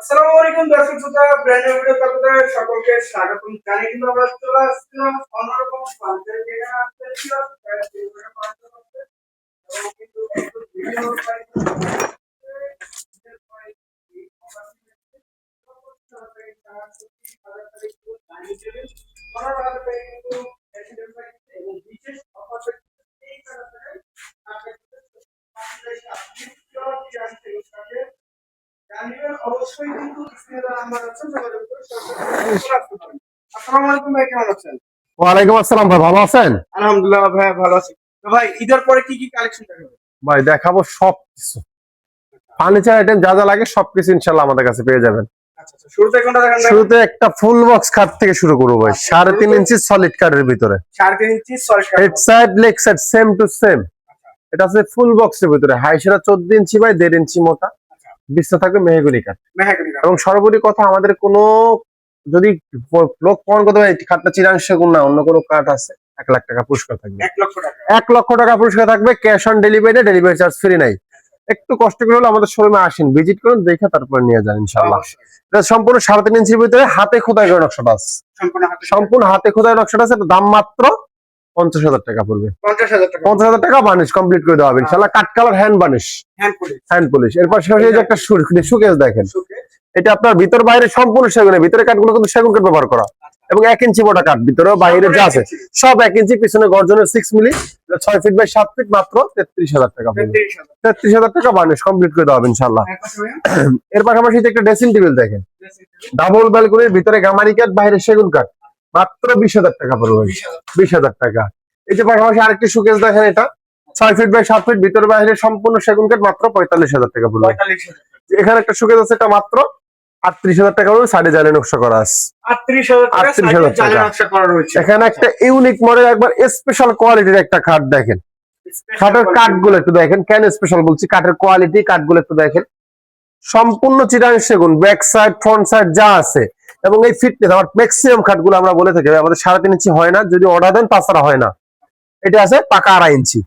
আসসালামু আলাইকুম দর্শক শ্রোতা, ব্র্যান্ড নিউ ভিডিও আপনাদের সকলকে স্বাগতম জানাই। কিন্তু আমরা চলে আসছিলাম অন্যরকম প্রান্তে, যেখানে আসতে ছিল এবং কিন্তু একটু ভিডিও এবং বিশেষ অফার এই কারণে জানিবেন অবশ্যই, কিন্তু স্ক্রিনে দেওয়া নাম্বার আছে, যোগাযোগ করে সরাসরি আসতে পারেন। আসসালামু আলাইকুম ভাই, কেমন আছেন? ওয়ালাইকুম আসসালাম ভাই, ভালো আছেন? আলহামদুলিল্লাহ ভাই, ভালো আছি। তো ভাই, ঈদের পরে কি কি কালেকশন দেখাবেন? ভাই দেখাবো সবকিছু, ফার্নিচার আইটেম যা যা লাগে সবকিছু ইনশাল্লাহ আমাদের কাছে পেয়ে যাবেন। আচ্ছা আচ্ছা, শুরুতে কোনটা দেখান? শুরুতে একটা ফুল বক্স খাট থেকে শুরু করবো ভাই, 3.5 ইঞ্চি সলিড কাঠের ভিতরে, 3.5 ইঞ্চি সলিড কাঠ। Head side leg side same to same. এটা আছে ফুল বক্সের ভিতরে, হাইসেরা 14 ইঞ্চি বাই 1.5 ইঞ্চি মোটা, বিছনা থাকবে মেহগনি কাঠ। মেহগনি কাঠ। এবং সর্বোপরি কথা, আমাদের কোনো যদি লোক প্রমাণ করতে পারে খাটটা চিরাংশ গুণ না, অন্য কোনো কাঠ আছে, 1 লাখ টাকা পুরস্কার থাকবে। 1 লক্ষ টাকা। 1 লক্ষ টাকা পুরস্কার থাকবে, cash on delivery, delivery charge free নাই। একটু কষ্ট করে হলে আমাদের শোরুমে আসেন, ভিজিট করুন, দেখে তারপর নিয়ে যান ইনশাআল্লাহ। এটা সম্পূর্ণ 3.5 ইঞ্চির ভিতরে হাতে খোদাই করা নকশাটা আছে, সম্পূর্ণ হাতে খোদাই নকশাটা আছে। দাম মাত্র 50,000 টাকা পড়বে। 50,000 টাকা। 50,000 টাকা বানিশ কমপ্লিট করে দেওয়া হবে ইনশাআল্লাহ। কাট colour hand varnish, hand polish. এর পাশাপাশি এই যে একটা সুকেস দেখেন, এটা আপনার ভিতর বাইরে সম্পূর্ণ সেগুনের, ভিতরে কাঠগুলো কিন্তু সেগুন কাঠ ব্যবহার করা, এবং 1 ইঞ্চি মোটা কাঠ, ভিতরে বাইরে যা আছে সব 1 ইঞ্চি, পিছনে গর্জনের 6 মিলি, 6 ফিট বাই 7 ফিট, মাত্র 33,000 টাকা পড়বে। 33,000 টাকা বানিশ কমপ্লিট করে দেওয়া হবে ইনশাআল্লাহ। এর পাশাপাশি যে একটা ড্রেসিং টেবিল দেখেন, ডাবল ব্যালকনির, ভিতরে গামারি কাঠ, বাইরে সেগুন কাঠ, মাত্র 20,000 টাকা পড়বে। 20,000 টাকা। এই যে পাশাপাশি আরেকটি সুকেস দেখেন, এটা 6 ফিট বাই 7 ফিট, ভিতরে বাইরে সম্পূর্ণ সেগুন কাঠ, মাত্র 45,000 টাকা পড়বে। এখানে একটা সুকেস আছে, এটা মাত্র 38,000 টাকা পড়বে, সাইডে জালি নকশা করা আছে। 38,000 টাকা। এখানে একটা ইউনিক মডেল, একবার স্পেশাল কোয়ালিটির একটা খাট দেখেন। খাটের কাঠগুলো একটু দেখেন, কেন স্পেশাল বলছি, কাঠের কোয়ালিটি, কাঠগুলো একটু দেখেন, সম্পূর্ণ চিটাং সেগুন, ব্যাক সাইড ফ্রন্ট সাইড যা আছে। এবং এই ফিটনেস, আমার ম্যাক্সিমাম খাটগুলো আমরা বলে থাকি আমাদের 3.5 ইঞ্চি হয় না, যদি অর্ডার দেন তাছাড়া হয় না। এটা আছে পাকা 2.5 ইঞ্চি,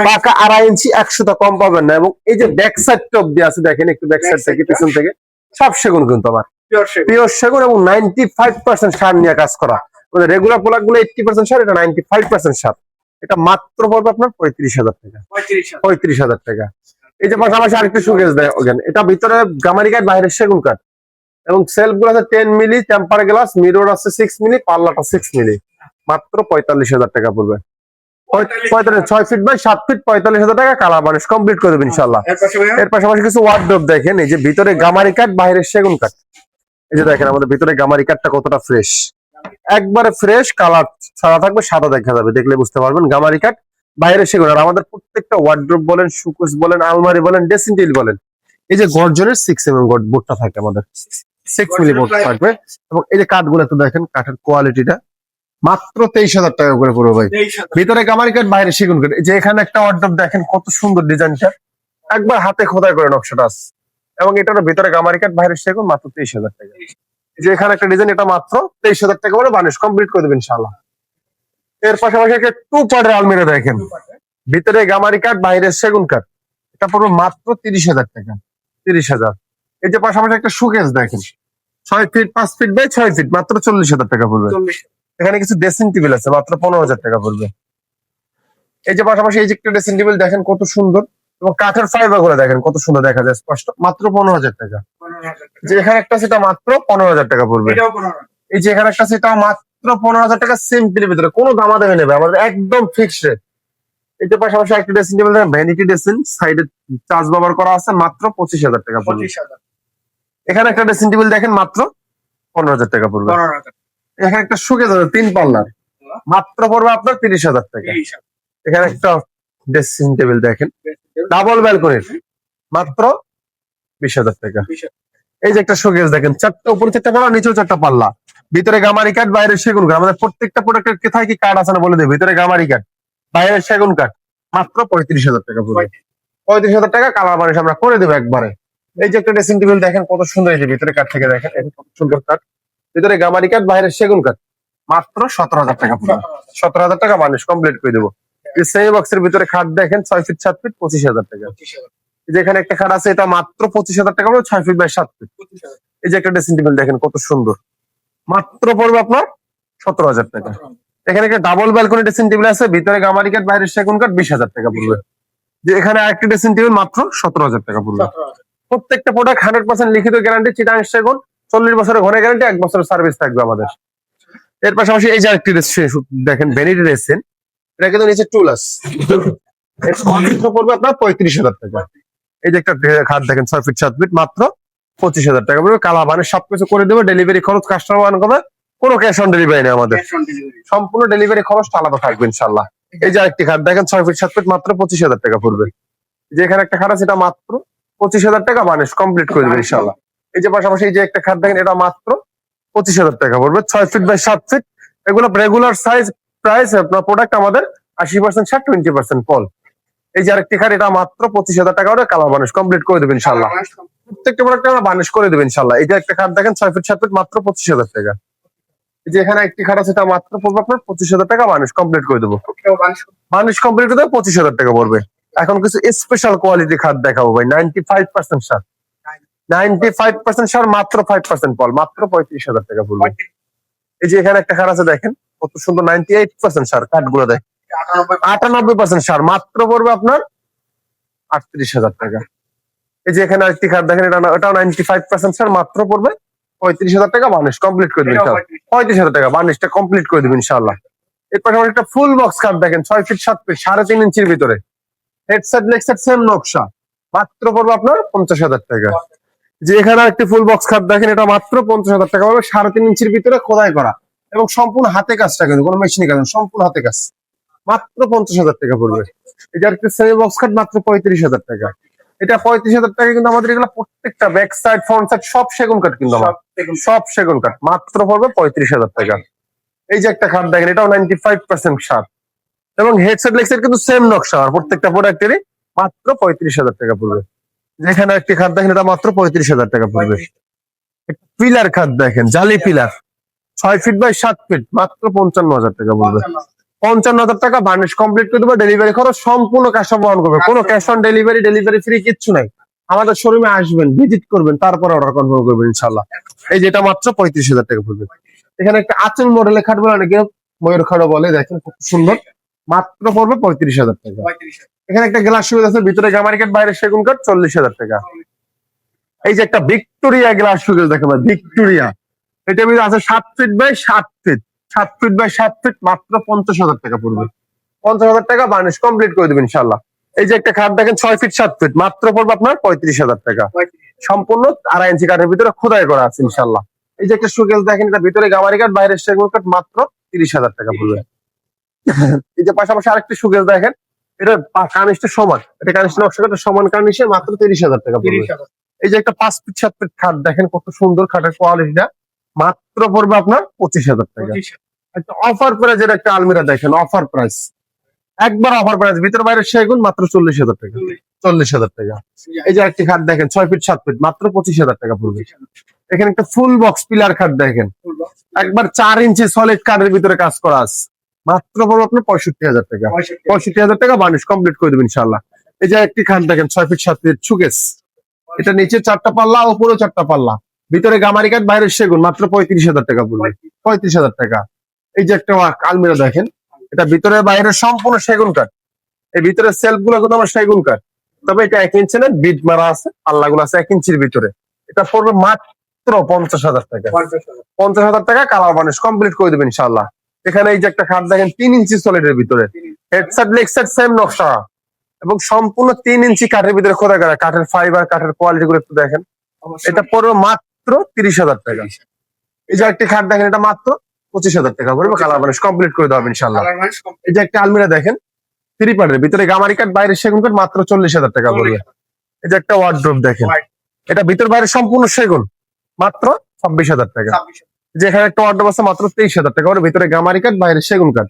পাকা 2.5 ইঞ্চি, 100টা কম পাবেন না। এবং এই যে ব্যাক সাইড টপ দিয়ে আছে দেখেন, একটু ব্যাক সাইড থেকে পিছন থেকে সব সেগুন কিন্তু আমার পিওর সেগুন, এবং 95% সার নিয়ে কাজ করা। রেগুলার প্রোডাক্ট গুলো 80% সার, এটা 95% সার। এটা মাত্র পড়বে আপনার 35,000 টাকা। 35,000 টাকা। এই যে পাশাপাশি আরেকটা সুকেস দেখেন, এটা ভিতরে গামারি কাঠ, বাইরে সেগুন কাঠ, এবং সেলফ গুলো আছে 10 মিলি, টেম্পার গ্লাস, মিরর আছে 6 মিলি, পাল্লাটা 6 মিলি, মাত্র 45,000 টাকা পড়বে। 6 ফিট বাই 7 ফিট, 45,000 টাকা, কালার বানিশ কমপ্লিট করে দেবেন ইনশাআল্লাহ। এর পাশাপাশি কিছু ওয়ার্ডরোব দেখেন, এই যে ভিতরে গামারি কাঠ, বাইরে সেগুন কাঠ। এই যে দেখেন আমাদের ভিতরে গামারি কাঠটা কতটা ফ্রেশ, একবারে ফ্রেশ, কালার ছাড়া থাকবে, সাদা দেখা যাবে, দেখলে বুঝতে পারবেন গামারি কাঠ, বাইরে সেগুন। আর আমাদের প্রত্যেকটা ওয়ার্ডরোব বলেন, সুকুস বলেন, আলমারি বলেন, ড্রেসিং টেবিল বলেন, এই যে গর্জনের 6 mm বোর্ডটা থাকে আমাদের, 6 মিলি বোর্ড থাকবে। এবং এই যে কাঠগুলো একটু দেখেন, কাঠের কোয়ালিটিটা মাত্র 23,000 টাকা করে পড়বে ভাই। ভিতরে গামারি কাঠ, বাইরে সেগুন কাঠ। এই যে এখানে একটা ওয়ার্ডরোব দেখেন, কত সুন্দর ডিজাইনটা, একবার হাতে খোদাই করে নকশাটা আছে। এবং এটার ভিতরে গামারি কাঠ, বাইরে সেগুন, মাত্র 23,000 টাকা। যে এখানে একটা ডিজাইন, এটা মাত্র 23,000 টাকা করে বানিশ কমপ্লিট করে দেবেন ইনশাআল্লাহ। এর পাশাপাশি একটা 2 পার্টের আলমিরা দেখেন, ভিতরে গামারি কাঠ, বাইরে সেগুন কাঠ, এটা পড়বে মাত্র 30,000 টাকা। 30,000। এই যে পাশাপাশি একটা সুকেস দেখেন, 6 ফিট 5 ফিট বাই 6 ফিট, মাত্র 40,000 টাকা পড়বে। এখানে কিছু ড্রেসিং টেবিল আছে, মাত্র 15,000 টাকা পড়বে। এই যে পাশাপাশি এই যে একটা ড্রেসিং টেবিল দেখেন, কত সুন্দর, এবং কাঠের ফাইবার গুলো দেখেন কত সুন্দর দেখা যায় স্পষ্ট, মাত্র 15,000 টাকা। যে এখানে একটা সেটা মাত্র 15,000 টাকা পড়বে। এই যে এখানে একটা সেটা মাত্র 15,000 টাকা, সিম্পলের ভিতরে, কোনো দামা দামে নেবে আমাদের, একদম ফিক্সড রেট। এই যে পাশাপাশি একটা ড্রেসিং টেবিল দেখেন, ভ্যানিটি ড্রেসিং, সাইডে চার্জ ব্যবহার করা আছে, মাত্র 25,000 টাকা পড়বে। এখানে একটা ড্রেসিং টেবিল দেখেন, মাত্র 15,000 টাকা পড়বে। এখানে একটা শুকে যাবে 3 পাল্লার, মাত্র পড়বে আপনার 30,000 টাকা। এখানে একটা ড্রেসিং টেবিল দেখেন, ডাবল ব্যালকনির, মাত্র 20,000 টাকা। এই যে একটা শোকেস দেখেন, 4টা উপরে 4টা পাল্লা, নিচেও 4টা পাল্লা, ভিতরে গামারি কাঠ, বাইরে সেগুন কাঠ। আমাদের প্রত্যেকটা প্রোডাক্টের কোথায় কি কাঠ আছে না বলে দেবে, ভিতরে গামারি কাঠ, বাইরে সেগুন কাঠ, মাত্র 35,000 টাকা পড়বে। 35,000 টাকা, কালার বানিশ আমরা করে দেবো একবারে। এই যে একটা ড্রেসিং টেবিল দেখেন, কত সুন্দর, এই যে ভিতরে কাঠ থেকে দেখেন, কত সুন্দর কাঠ, ভিতরে গামারি কাঠ, বাইরে সেগুন কাঠ, মাত্র 17,000 টাকা পড়বে। 17,000 টাকা বানিশ কমপ্লিট করে দেবো। সেমি বক্সের ভিতরে খাট দেখেন, 6 ফিট 7 ফিট, 25,000 টাকা। যেখানে একটা খাট আছে, এটা মাত্র 25,000 টাকা, 6 ফিট বাই 7 ফিট, এই যে একটা ড্রেসিং টেবিল দেখেন কত সুন্দর, মাত্র পড়বে আপনার 17,000 টাকা। এখানে একটা ডাবল ব্যালকনি ড্রেসিং টেবিল আছে, ভিতরে গামারি কাঠ বাইরে সেগুন কাঠ, 20,000 টাকা পড়বে। যে এখানে আরেকটি ড্রেসিং টেবিল মাত্র 17,000 টাকা পড়বে। প্রত্যেকটা প্রোডাক্ট 100% লিখিত গ্যারান্টি, চিটাং সেগুন, 40 বছরের ঘরে গ্যারান্টি, 1 বছরের সার্ভিস থাকবে আমাদের। এর পাশাপাশি এই যে আরেকটি দেখেন ভ্যানিটি ড্রেসিং, এটা কিন্তু নিচে টুল আছে, এর মাত্র পড়বে আপনার 35,000 টাকা। এই যে একটা খাট দেখেন 6 ফিট 7 ফিট, মাত্র 25,000 টাকা পড়বে। কালা মানে সবকিছু করে দেবো, ডেলিভারি খরচ কাস্টমার মান করবে, কোনো ক্যাশ অন ডেলিভারি নেই আমাদের, সম্পূর্ণ ডেলিভারি খরচটা আলাদা থাকবে ইনশাল্লাহ। এই যে আরেকটি খাট দেখেন 6 ফিট 7 ফিট, মাত্র 25,000 টাকা পড়বে। যেখানে একটা খাট আছে এটা মাত্র 25,000 টাকা, বানিশ কমপ্লিট করে দেবে ইনশাল্লাহ। এই যে পাশাপাশি এই যে একটা খাট দেখেন, এটা মাত্র 25,000 টাকা পড়বে, 6 ফিট বাই 7 ফিট। এগুলো রেগুলার সাইজ প্রাইস, আপনার প্রোডাক্ট আমাদের 80% ছাড়, 20% ফল। এই যে আরেকটি খাট, এটা মাত্র 25,000 টাকা করে, কালার বানিশ কমপ্লিট করে দেবেন ইনশাল্লাহ। প্রত্যেকটা প্রোডাক্ট আমরা বানিশ করে দেবেন ইনশাল্লাহ। এই যে একটা খাট দেখেন 6 ফিট 7 ফিট, মাত্র 25,000 টাকা। এই যে এখানে একটি খাট আছে, এটা মাত্র পড়বে আপনার 25,000 টাকা, বানিশ কমপ্লিট করে দেবো। বানিশ কমপ্লিট করে দেবো, 25,000 টাকা পড়বে। এখন কিছু স্পেশাল কোয়ালিটি খাট দেখাবো ভাই, 95% সার, 95% সার, মাত্র 5% ফল, মাত্র 35,000 টাকা পড়বে। এই যে এখানে একটা খাট আছে দেখেন কত সুন্দর, 98% সার, কাঠগুলো দেখেন 98% সার, মাত্র পড়বে আপনার 38,000 টাকা। এই যে এখানে আরেকটি খাট দেখেন, এটাও 95% সার, মাত্র পড়বে 35,000 টাকা, বানিশ কমপ্লিট করে দেবেন ইনশাআল্লাহ। 35,000 টাকা বানিশটা কমপ্লিট করে দেবেন ইনশাআল্লাহ। এরপর একটা ফুল বক্স খাট দেখেন 6 ফিট 7 ফিট, 3.5 ইঞ্চির ভিতরে, হেডসেট লেগসেট সেম নকশা, মাত্র পড়বে আপনার 50,000 টাকা। যে এখানে একটি ফুল বক্স খাট দেখেন, এটা মাত্র 50,000 টাকা পাবে, 3.5 ইঞ্চির ভিতরে খোদাই করা এবং সম্পূর্ণ হাতে কাজটা, কিন্তু কোনো মেশিনে কাজ না, সম্পূর্ণ হাতে কাজ, মাত্র 50,000 টাকা পড়বে। এটা একটা সেমি বক্স খাট, মাত্র 35,000 টাকা। এটা 35,000 টাকা, কিন্তু আমাদের এগুলো প্রত্যেকটা ব্যাক সাইড ফ্রন্ট সাইড সব সেগুন কাঠ, কিন্তু সব সেগুন কাঠ, মাত্র পড়বে 35,000 টাকা। এই যে একটা খাট দেখেন, এটাও 95% সার এবং হেডসেট লেগসেট কিন্তু সেম নকশা, আর প্রত্যেকটা প্রোডাক্টেরই মাত্র 35,000 টাকা পড়বে। যেখানে একটি খাট দেখেন, এটা মাত্র 35,000 টাকা পড়বে। পিলার খাট দেখেন, জালি পিলার 6 ফিট বাই 7 ফিট, মাত্র 55,000 টাকা পড়বে। 55,000 টাকা বানিশ কমপ্লিট করে দেবো, ডেলিভারি খরচ সম্পূর্ণ কাস্টমার বহন করবে, কোনো cash on delivery, delivery free কিচ্ছু নাই। আমাদের শোরুমে আসবেন, ভিজিট করবেন, তারপর অর্ডার কনফার্ম করবেন ইনশাল্লাহ। এই যেটা মাত্র 35,000 টাকা পড়বে। এখানে একটা আচল মডেলের খাট বলে, অনেকে ময়ূর খাটও বলে, দেখেন খুব সুন্দর, মাত্র পড়বে 35,000 টাকা। এখানে একটা গ্লাস সুবিধা আছে, ভিতরে গামারি কাঠ বাইরে সেগুন কাঠ, 40,000 টাকা। এই যে একটা ভিক্টোরিয়া গ্লাস সুবিধা দেখেন, ভিক্টোরিয়া, এটা ভিতরে আছে 7 feet by 7 feet, 7 feet by 7 feet, মাত্র 50,000 টাকা পড়বে। 50,000 টাকা বানিশ কমপ্লিট করে দেবেন ইনশাল্লাহ। এই যে একটা খাট দেখেন 6 ফিট 7 ফিট, মাত্র পড়বে আপনার 35,000 টাকা, সম্পূর্ণ 2.5 ইঞ্চি কাঠের ভিতরে খোদাই করা আছে ইনশাল্লাহ। এই যে একটা সুকেস দেখেন, এটা ভিতরে গামারি কাঠ বাইরে সেগুন কাঠ, মাত্র 30,000 টাকা পড়বে। এই যে পাশাপাশি আরেকটি সুকেস দেখেন, এটা কানিসটা সমান, এটা কানিসটা নকশা কাঠের সমান কানিসে, মাত্র 30,000 টাকা পড়বে। এই যে একটা 5 ফিট 7 ফিট খাট দেখেন কত সুন্দর, খাটের কোয়ালিটিটা, মাত্র পড়বে আপনার 25,000 টাকা। একটা অফার প্রাইজের একটা আলমিরা দেখেন, অফার প্রাইস, একবার অফার প্রাইস, ভিতর বাইরে সেগুন, মাত্র 40,000 টাকা, 40,000 টাকা। এই যে একটি খাট দেখেন 6 ফিট 7 ফিট, মাত্র 25,000 টাকা পড়বে। এখানে একটা ফুল বক্স পিলার খাট দেখেন, একবার 4 ইঞ্চি সলিড কাঠের ভিতরে কাজ করা আছে, মাত্র পড়বে আপনার 65,000 টাকা, 65,000 টাকা বানিশ কমপ্লিট করে দেবেন ইনশাল্লাহ। এই যে একটি খাট দেখেন 6 ফিট 7 ফিট সুকেস, এটা নিচে 4টা পাল্লা, উপরে 4টা পাল্লা, ভিতরে গামারি কাঠ বাইরে সেগুন, মাত্র 35,000 টাকা পড়বে, 35,000 টাকা। এই যে একটা আলমিরা দেখেন, এটা ভিতরে বাইরে সম্পূর্ণ সেগুন কাঠ, এই ভিতরে সেলফ গুলো কিন্তু আমার সেগুন কাঠ, তবে এটা 1 ইঞ্চি না, বিট মারা আছে, পাল্লা গুলো আছে 1 ইঞ্চির ভিতরে। এটা পড়বে মাত্র 50,000 টাকা, 50,000 টাকা, কালার বানিশ কমপ্লিট করে দেবেন ইনশাল্লাহ। এখানে এই যে একটা খাট দেখেন 3 ইঞ্চি সলিডের ভিতরে, হেডসেট লেগসেট সেম নকশা এবং সম্পূর্ণ 3 ইঞ্চি কাঠের ভিতরে খোদাই করা, কাঠের ফাইবার, কাঠের কোয়ালিটি গুলো একটু দেখেন, এটা পড়বে মাত্র 30,000 টাকা। এই যে একটি খাট দেখেন, এটা মাত্র 25,000 টাকা পড়বে, কালার বানিশ কমপ্লিট করে দেবেন ইনশাল্লাহ। এই যে একটা আলমিরা দেখেন 3 পার্টের, ভিতরে গামারি কাঠ বাইরে সেগুন কাঠ, মাত্র 40,000 টাকা পড়বে। এই যে একটা ওয়ার্ডরোব দেখেন, এটা ভিতর বাইরে সম্পূর্ণ সেগুন, মাত্র 26,000 টাকা। যেখানে একটা ওয়ার্ডরোব আছে, মাত্র 23,000 টাকা, ভিতরে গামারি কাঠ বাইরে সেগুন কাঠ,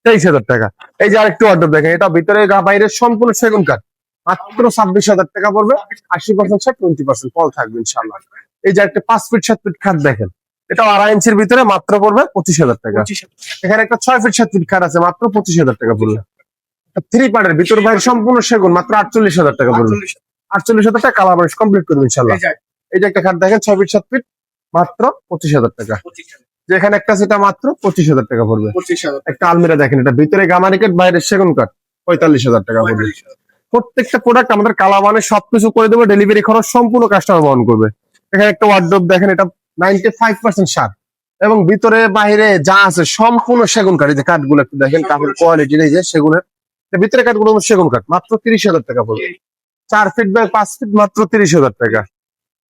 23,000 টাকা। এই যে আরেকটি ওয়ার্ডরোব দেখেন, এটা ভিতরে বাইরে সম্পূর্ণ সেগুন কাঠ, মাত্র 26,000 টাকা পড়বে, 80% ছাড়, 20% ফল থাকবে ইনশাল্লাহ। এই যে একটা 5 ফিট 7 ফিট খাট দেখেন, এটা 2.5 ইঞ্চির ভিতরে, মাত্র পড়বে 25,000 টাকা। এখানে একটা 6 ফিট 7 ফিট খাট আছে, মাত্র 25,000 টাকা পড়বে। 3 পার্টের, ভিতর বাইরে সম্পূর্ণ সেগুন, মাত্র 48,000 টাকা পড়বে, 48,000 টাকা, কালার বানিশ কমপ্লিট করবে ইনশাল্লাহ। এই যে একটা খাট দেখেন 6 ফিট 7 ফিট মাত্র 25,000 টাকা। 25,000 যেখানে একটা সেটা মাত্র 25,000 টাকা পড়বে। 25,000 একটা আলমিরা দেখেন, এটা ভিতরে গামারিকেট বাইরে সেগুন কাঠ, 45,000 টাকা পড়বে। 45,000 প্রত্যেকটা প্রোডাক্ট আমাদের কালামানে সবকিছু করে দেবো, ডেলিভারি খরচ সম্পূর্ণ কাস্টমার বহন করবে। এখানে একটা ওয়ার্ডরোব দেখেন, এটা 95% সার এবং ভিতরে বাইরে যা আছে সম্পূর্ণ সেগুন কাঠ। এই যে কাঠগুলো একটু দেখেন, কাঠের কোয়ালিটি এই যে সেগুনের, ভিতরে কাঠগুলো সেগুন কাঠ মাত্র 30,000 টাকা পড়বে। 4 ফিট বাই 5 ফিট মাত্র 30,000 টাকা।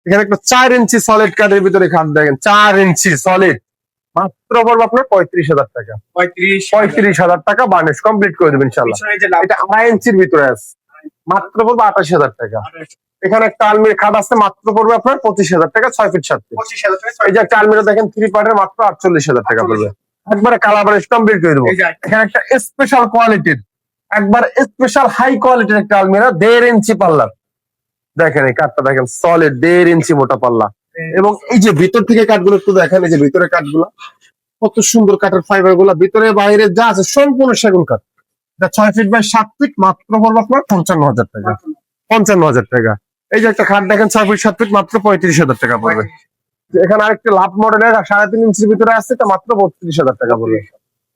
এখানে একটা 4 ইঞ্চি সলিড কাঠের ভিতরে খাট দেখেন, 4 ইঞ্চি সলিড মাত্র পড়বে আপনার 35,000 টাকা। 35,000 টাকা বার্নিশ কমপ্লিট করে দেবেন ইনশাল্লাহ। পিছনে যে লাভ এটা 2.5 ইঞ্চির ভিতরে আছে, মাত্র পড়বে 28,000 টাকা। এখানে একটা আলমিরা খাট আছে, মাত্র পড়বে আপনার 25,000 টাকা, 6 ফিট 7 ফিট। 25,000 টাকা। এই যে একটা আলমিরা দেখেন 3 পার্টের, মাত্র 48,000 টাকা পড়বে। একবারে কালার বার্নিশ কমপ্লিট করে দেবো। এই যে এখানে একটা স্পেশাল কোয়ালিটির, একবার স্পেশাল হাই কোয়ালিটির একটা আলমিরা 1.5 ইঞ্চি পাল্লা দেখেন, এই কাঠটা দেখেন সলিড 1.5 ইঞ্চি মোটা পাল্লা। এবং এই যে ভিতর থেকে কাঠগুলো একটু দেখেন, এই যে ভিতরে কাঠগুলো কত সুন্দর, কাঠের ফাইবার গুলা ভিতরে বাইরে যা আছে সম্পূর্ণ সেগুন কাঠ। এটা 6 ফিট বাই 7 ফিট মাত্র পড়বে আপনার 55,000 টাকা। 55,000 টাকা। এই যে একটা খাট দেখেন 6 ফিট 7 ফিট মাত্র 35,000 টাকা পড়বে। এখানে আরেকটা লাভ মডেলের 3.5 ইঞ্চির ভিতরে আছে, এটা মাত্র 32,000 টাকা পড়বে।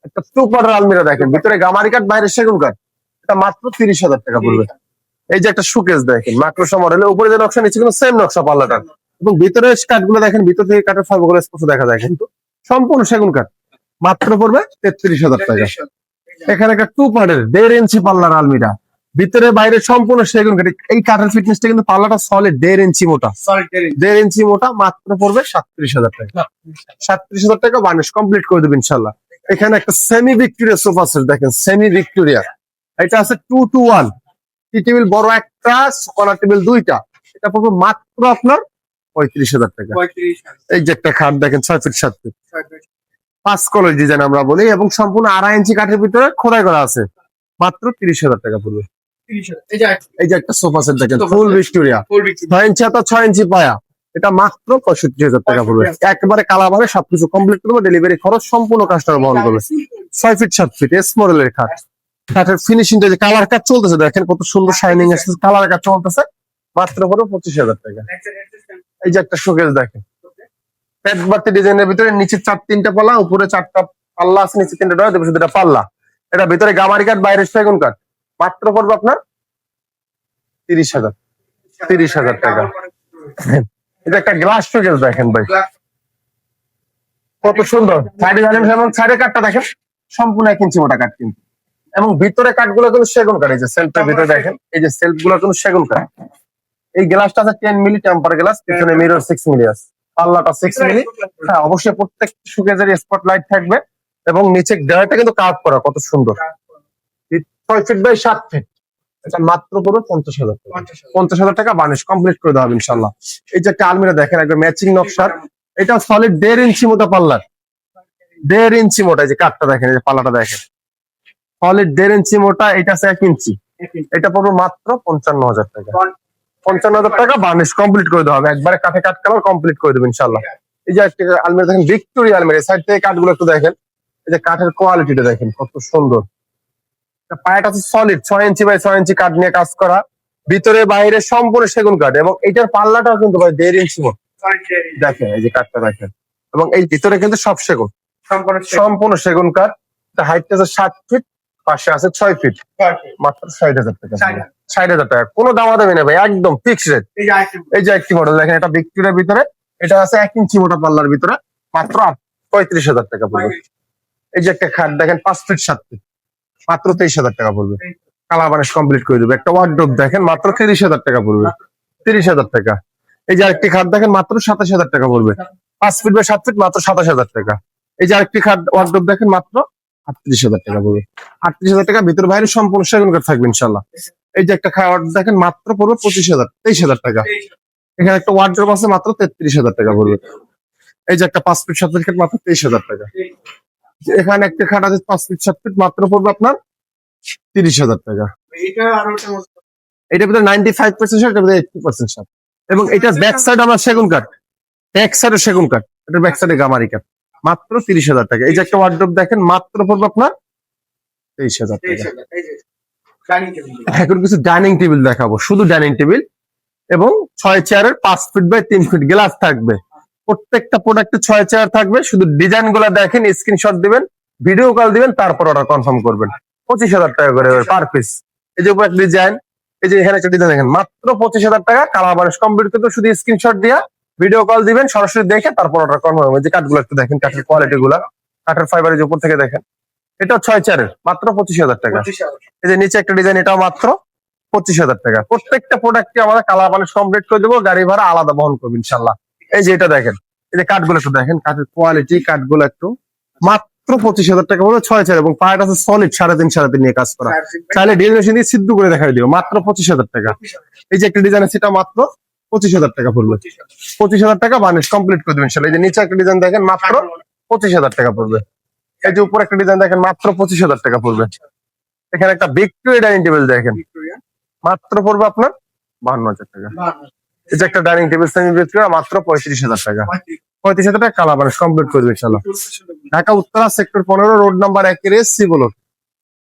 একটা সুপার আলমিরা দেখেন, ভিতরে গামারি কাঠ বাইরে সেগুন কাঠ, এটা মাত্র 30,000 টাকা পড়বে। এই যে একটা শোকেস দেখেন মাইক্রোসা মডেলের, উপরে যে নকশা নিচে কিন্তু সেম নকশা পাল্লাটা, এবং ভিতরে কাঠগুলো দেখেন, ভিতর থেকে কাঠের ফাইবারগুলো স্পষ্ট দেখা যায়, কিন্তু সম্পূর্ণ সেগুন কাঠ, মাত্র পড়বে 33,000 টাকা। এখানে একটা 2 পার্টের 1.5 ইঞ্চি পাল্লার আলমিরা, ভিতরে বাইরে সম্পূর্ণ সেগুন কাঠ। এই কাঠের ফিটনেসটা কিন্তু পাল্লাটা সলিড 1.5 ইঞ্চি মোটা, সলিড 1.5 ইঞ্চি মোটা, মাত্র পড়বে 37,000 টাকা। 37,000 টাকা বার্নিশ কমপ্লিট করে দেবেন ইনশাল্লাহ। এখানে একটা সেমি ভিক্টোরিয়া সোফা সেট দেখেন, সেমি ভিক্টোরিয়া, এটা আছে 2 to 1, টি টেবিল বড় একটা, কর্নার টেবিল 2টা, এটা পড়বে মাত্র আপনার 35,000 টাকা। 35,000 এই যে একটা খাট দেখেন 6 ফিট 7 ফিট, 5 কলর ডিজাইন আমরা বলি, এবং সম্পূর্ণ 2.5 ইঞ্চি কাঠের ভিতরে খোদাই করা আছে, মাত্র 30,000 টাকা পড়বে। 30,000 এই যে এই যে একটা সোফা সেট দেখেন ফুল ভিক্টোরিয়া, ফুল বিক্রি 6 ইঞ্চি হাতা 6 ইঞ্চি পায়া, এটা মাত্র 65,000 টাকা পড়বে। একেবারে কালাবারে সবকিছু কমপ্লিট করবো, ডেলিভারি খরচ সম্পূর্ণ কাস্টমার বহন করবে। 6 ফিট 7 ফিট এস মডেলের খাট, কাঠের ফিনিশিংটা যে কালার কাজ চলতেছে দেখেন, কত সুন্দর শাইনিং আসছে, কালার কাজ চলতেছে, মাত্র পড়বে 25,000 টাকা। এই যে একটা শোকেস দেখেন, পেট বাতি ডিজাইনের ভিতরে, নিচে 4-3টা পাল্লা, উপরে 4টা পাল্লা আছে, নিচে 3টা ডয়া, দুটো পাল্লা, এটা ভিতরে গামারি কাঠ বাইরে সেগুন কাঠ, মাত্র পড়বে আপনার 30,000 30,000 টাকা। এটা একটা গ্লাস শোকেস দেখেন ভাই, কত সুন্দর, সাইডে জানেন, এবং সাইডে কাঠটা দেখেন সম্পূর্ণ 1 ইঞ্চি মোটা কাঠ কিন্তু, এবং ভিতরে কাঠগুলো কিন্তু সেগুন কাঠ। এই যে সেলফের ভিতরে দেখেন, এই যে সেলফ গুলো কিন্তু সেগুন কাঠ। এই গ্লাসটা আছে 10 মিলি টেম্পার গ্লাস, পিছনে মিরর 6 মিলি আছে, পাল্লাটা 6 মিলি। হ্যাঁ অবশ্যই প্রত্যেক শোকেজের স্পট লাইট থাকবে, এবং নিচে দেওয়াটা কিন্তু কাট করা, কত সুন্দর। 6 ফিট বাই 7 ফিট, এটা মাত্র পড়বে 50,000 টাকা। 50,000 টাকা বার্নিশ কমপ্লিট করে দেওয়া হবে ইনশাল্লাহ। এই যে একটা আলমিরা দেখেন, একবার ম্যাচিং নকশার, এটা সলিড 1.5 ইঞ্চি মোটা পাল্লার, 1.5 ইঞ্চি মোটা। এই যে কাঠটা দেখেন, এই যে পাল্লাটা দেখেন, সলিড 1.5 ইঞ্চি মোটা, এটা আছে 1 ইঞ্চি, এটা পড়বে মাত্র 55,000 টাকা। 55,000 টাকা বার্নিশ কমপ্লিট করে দেওয়া হবে, একবারে কাঠে কাঠ কালার কমপ্লিট করে দেবেন ইনশাল্লাহ। এই যে একটা আলমিরা দেখেন, ভিক্টোরিয়া আলমিরা, সাইড থেকে কাঠগুলো একটু দেখেন, এই যে কাঠের কোয়ালিটিটা দেখেন কত সুন্দর। পায়াটা আছে সলিড 6 ইঞ্চি বাই 6 ইঞ্চি কাঠ নিয়ে কাজ করা, ভিতরে বাইরে সম্পূর্ণ সেগুন কাঠ, এবং এটার পাল্লাটাও কিন্তু ভাই 1.5 ইঞ্চি মোটা দেখেন, এই যে কাঠটা দেখেন, এবং এই ভিতরে কিন্তু সব সেগুন, সম্পূর্ণ সেগুন কাঠ। হাইটটা আছে 7 ফিট, পাশে আছে 6 ফিট, মাত্র 60,000 টাকা। 60,000 টাকা, কোনো দামাদামি নেই ভাই, একদম ফিক্স রেট। এই যে একটি মডেল দেখেন, এটা ভিক্টোরিয়ার ভিতরে, এটা আছে 1 ইঞ্চি মোটা পাল্লার ভিতরে, মাত্র 35,000 টাকা পড়বে। এই যে একটা খাট দেখেন 5 ফিট 7 ফিট, মাত্র 23,000 টাকা পড়বে, কালার বার্নিশ কমপ্লিট করে দেবে। একটা ওয়ার্ডরোব দেখেন, মাত্র 30,000 টাকা পড়বে, 30,000 টাকা। এই যে আরেকটি খাট দেখেন, মাত্র 27,000 টাকা পড়বে, 5 ফিট বাই 7 ফিট, মাত্র 27,000 টাকা। এই যে আরেকটি খাট ওয়ার্ডরোব দেখেন, মাত্র 38,000 টাকা পড়বে, 38,000 টাকা, ভিতর বাইরে সম্পূর্ণ সেগুন কাঠ থাকবে ইনশাল্লাহ। এই যে একটা খাট দেখেন, মাত্র পড়বে 23,000 টাকা। এখানে একটা ওয়ার্ডরোব আছে, মাত্র 33,000 টাকা পড়বে। এই যে একটা 5 ফিট 7 ফিট খাট, মাত্র 23,000 টাকা। এখানে একটা খাট আছে 5 ফিট 7 ফিট, মাত্র পড়বে আপনার 30,000 টাকা। এটার ভিতরে 95% সার, এটার ভিতরে 80% সার, এবং এটার ব্যাক সাইড আমরা সেগুন কাঠ, ব্যাক সাইডে সেগুন কাঠ, এটার ব্যাক সাইডে গামারি কাঠ, মাত্র 30,000 টাকা। এই যে একটা ওয়ার্ডরোব দেখেন, মাত্র পড়বে আপনার 23,000 টাকা। এখন কিছু ডাইনিং টেবিল দেখাবো, শুধু ডাইনিং টেবিল। এবং 6 চেয়ারের 5 ফিট বাই 3 ফিট গ্লাস থাকবে। প্রত্যেকটা প্রোডাক্টে 6 চেয়ার থাকবে। শুধু ডিজাইন গুলা দেখেন, স্ক্রিনশট দিবেন, ভিডিও কল দিবেন, তারপর অর্ডার কনফার্ম করবেন। 25,000 টাকা করে পার পিস। এই যে উপর একটা ডিজাইন, এই যে এখানে একটা ডিজাইন দেখেন, মাত্র 25,000 টাকা। কালার বানিশ কমপ্লিট করতে শুধু স্ক্রিনশট দিয়া ভিডিও কল দিবেন, সরাসরি দেখে তারপর অর্ডার কনফার্ম হবে। যে কাঠগুলো একটু দেখেন, কাঠের কোয়ালিটি গুলা, কাঠের ফাইবারের যে উপর থেকে দেখেন, এটা 6 চেয়ারের মাত্র 25,000 টাকা। 25,000 এই যে নিচে একটা ডিজাইন, এটাও মাত্র 25,000 টাকা। প্রত্যেকটা প্রোডাক্টকে আমরা কালার বানিশ কমপ্লিট করে দেবো, গাড়ি ভাড়া আলাদা বহন করবো ইনশাল্লাহ। এই যে এটা দেখেন, এই যে কাঠগুলো একটু দেখেন, কাঠের কোয়ালিটি, কাঠগুলো একটু মাত্র 25,000 টাকা বলে 6 চেয়ার, এবং পায়াটা আছে সলিড 3.5 নিয়ে কাজ করা। চাইলে ড্রিল মেশিন দিয়ে সিদ্ধ করে দেখাই দিও, মাত্র 25,000 টাকা। এই যে একটা ডিজাইন আছে, সেটা মাত্র 25,000 টাকা পড়বে। 25,000 টাকা বানিশ কমপ্লিট করে দেবেন ইনশাল্লাহ। এই যে নিচে একটা ডিজাইন দেখেন, মাত্র 25,000 টাকা পড়বে। এই যে উপর একটা ডিজাইন দেখেন, মাত্র 25,000 টাকা পড়বে। এখানে একটা ভিক্টোরিয়া ডাইনিং টেবিল দেখেন, মাত্র পড়বে আপনার 52,000 টাকা। এই যে একটা ডাইনিং টেবিল সেমি ভিক্টোরিয়া, মাত্র 35,000 টাকা। 35,000 টাকা কালার বানিশ কমপ্লিট করবে ইনশাল্লাহ। Dhaka Uttara sector 15 road number 1 এর সি ব্লক।